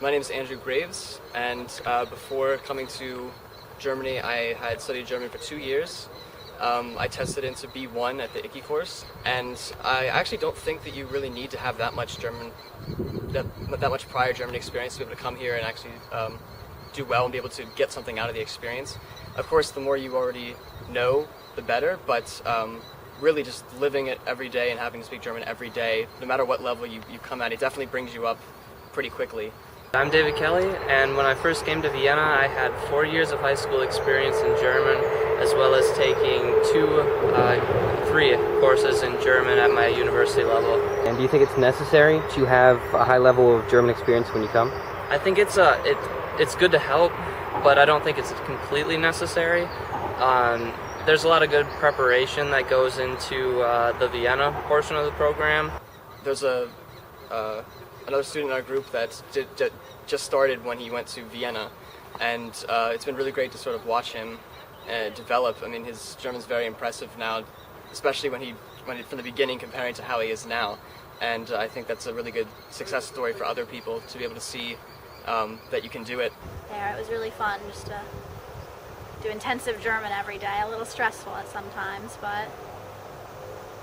My name is Andrew Graves, and before coming to Germany, I had studied German for 2 years. I tested into B1 at the ICI course, and I actually don't think that you really need to have that much prior German experience to be able to come here and actually do well and be able to get something out of the experience. Of course, the more you already know, the better, but really just living it every day and having to speak German every day, no matter what level you come at, it definitely brings you up pretty quickly. I'm David Kelly, and when I first came to Vienna, I had 4 years of high school experience in German, as well as taking 3 courses in German at my university level. And do you think it's necessary to have a high level of German experience when you come? I think it's good to help, but I don't think it's completely necessary. There's a lot of good preparation that goes into the Vienna portion of the program. There's another student in our group that just started when he went to Vienna, and it's been really great to sort of watch him develop. I mean, his German's very impressive now, especially when from the beginning comparing to how he is now. And I think that's a really good success story for other people to be able to see that you can do it. It was really fun just to do intensive German every day. A little stressful at sometimes, but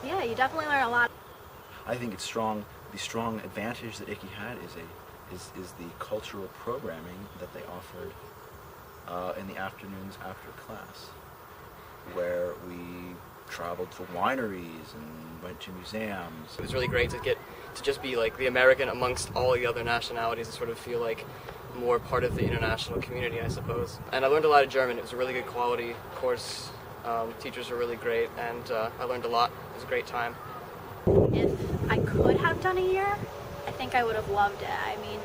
yeah, you definitely learn a lot. I think it's strong. The strong advantage that ICI had is the cultural programming that they offered in the afternoons after class, where we traveled to wineries and went to museums. It was really great to just be like the American amongst all the other nationalities and sort of feel like more part of the international community, I suppose. And I learned a lot of German. It was a really good quality course. Teachers were really great, and I learned a lot. It was a great time. If I could have done a year, I think I would have loved it. I mean,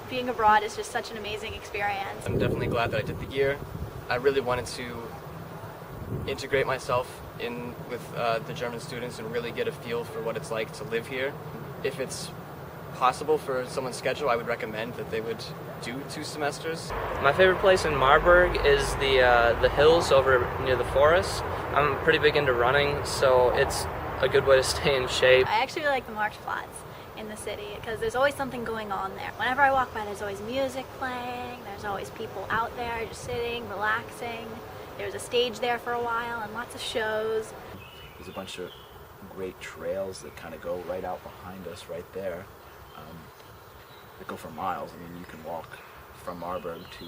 being abroad is just such an amazing experience. I'm definitely glad that I did the year. I really wanted to integrate myself in with the German students and really get a feel for what it's like to live here. If it's possible for someone's schedule, I would recommend that they would do 2 semesters. My favorite place in Marburg is the hills over near the forest. I'm pretty big into running, so it's a good way to stay in shape. I actually like the Marktplatz in the city because there's always something going on there. Whenever I walk by, there's always music playing, there's always people out there just sitting, relaxing. There's a stage there for a while and lots of shows. There's a bunch of great trails that kind of go right out behind us right there, that go for miles. I mean, you can walk from Marburg to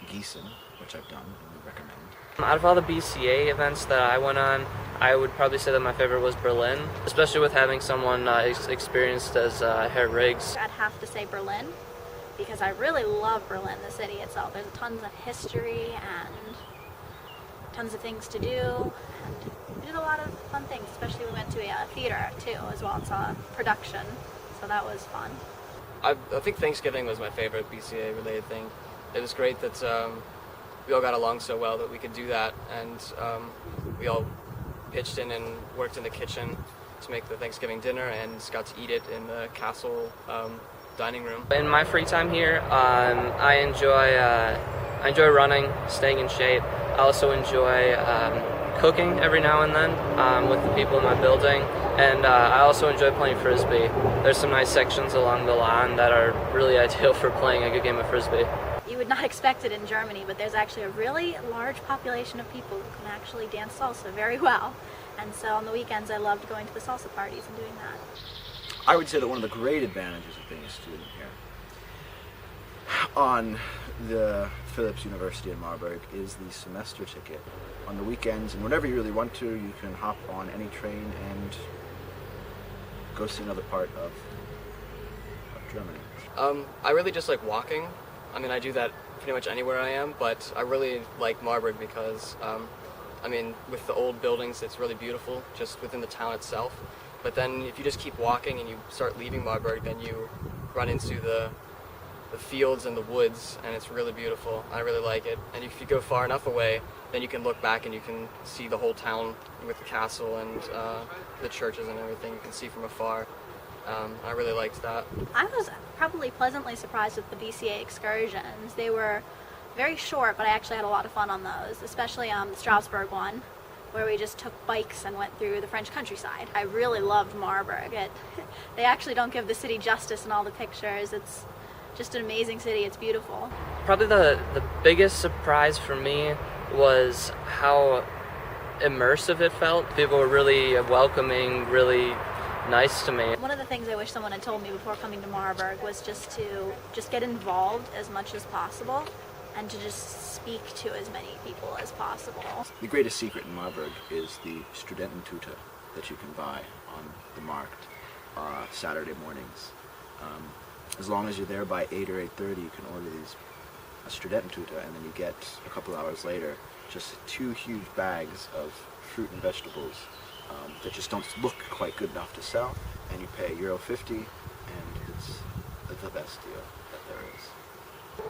Gießen, which I've done and would recommend. Out of all the BCA events that I went on, I would probably say that my favorite was Berlin, especially with having someone experienced as Herr Riggs. I'd have to say Berlin, because I really love Berlin, the city itself. There's tons of history and tons of things to do, and we did a lot of fun things, especially we went to a theater too as well and saw a production, so that was fun. I think Thanksgiving was my favorite BCA related thing. It was great that we all got along so well that we could do that, and we all pitched in and worked in the kitchen to make the Thanksgiving dinner and got to eat it in the castle dining room. In my free time here, I enjoy running, staying in shape. I also enjoy cooking every now and then with the people in my building, and I also enjoy playing Frisbee. There's some nice sections along the lawn that are really ideal for playing a good game of Frisbee. You would not expect it in Germany, but there's actually a really large population of people who can actually dance salsa very well. And so on the weekends I loved going to the salsa parties and doing that. I would say that one of the great advantages of being a student here on the Philipps University in Marburg is the semester ticket. On the weekends and whenever you really want to, you can hop on any train and go see another part of Germany. I really just like walking. I mean, I do that pretty much anywhere I am, but I really like Marburg because, I mean, with the old buildings, it's really beautiful just within the town itself. But then if you just keep walking and you start leaving Marburg, then you run into the fields and the woods, and it's really beautiful. I really like it. And if you go far enough away, then you can look back and you can see the whole town with the castle and the churches and everything you can see from afar. I really liked that. I was probably pleasantly surprised with the BCA excursions. They were very short, but I actually had a lot of fun on those, especially the Strasbourg one, where we just took bikes and went through the French countryside. I really loved Marburg. They actually don't give the city justice in all the pictures. It's just an amazing city. It's beautiful. Probably the biggest surprise for me was how immersive it felt. People were really welcoming, really nice to me. One of the things I wish someone had told me before coming to Marburg was just to get involved as much as possible and to just speak to as many people as possible. The greatest secret in Marburg is the Studententüte that you can buy on the market Saturday mornings. As long as you're there by 8 or 8:30, you can order a Studententüte, and then you get a couple hours later just 2 huge bags of fruit and vegetables that just don't look quite good enough to sell, and you pay €1.50, and it's the best deal that there is.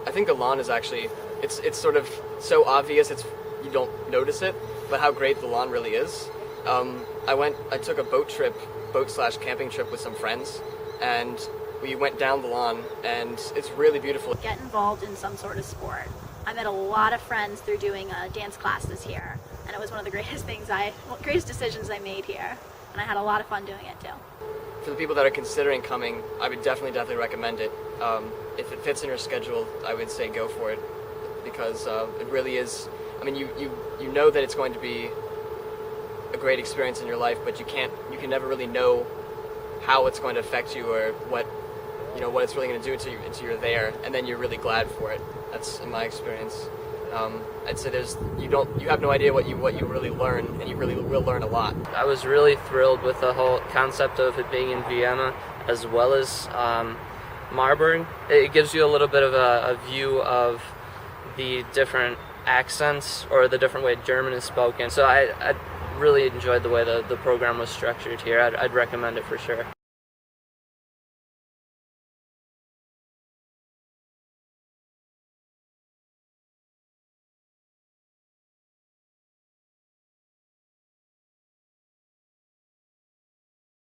I think the lawn is actually, it's sort of so obvious you don't notice it, but how great the lawn really is. I took a boat/camping trip with some friends, and we went down the lawn, and it's really beautiful. Get involved in some sort of sport. I met a lot of friends through doing a dance class this year, and it was one of the greatest decisions I made here, and I had a lot of fun doing it too. For the people that are considering coming, I would definitely recommend it. If it fits in your schedule, I would say go for it, because it really is. I mean, you know that it's going to be a great experience in your life, but you can never really know how it's going to affect you or what it's really going to do until you're there, and then you're really glad for it. That's in my experience. I'd say you have no idea what you really learn, and you really will learn a lot. I was really thrilled with the whole concept of it being in Vienna as well as Marburg. It gives you a little bit of a view of the different accents or the different way German is spoken. So I really enjoyed the way the program was structured here. I'd recommend it for sure.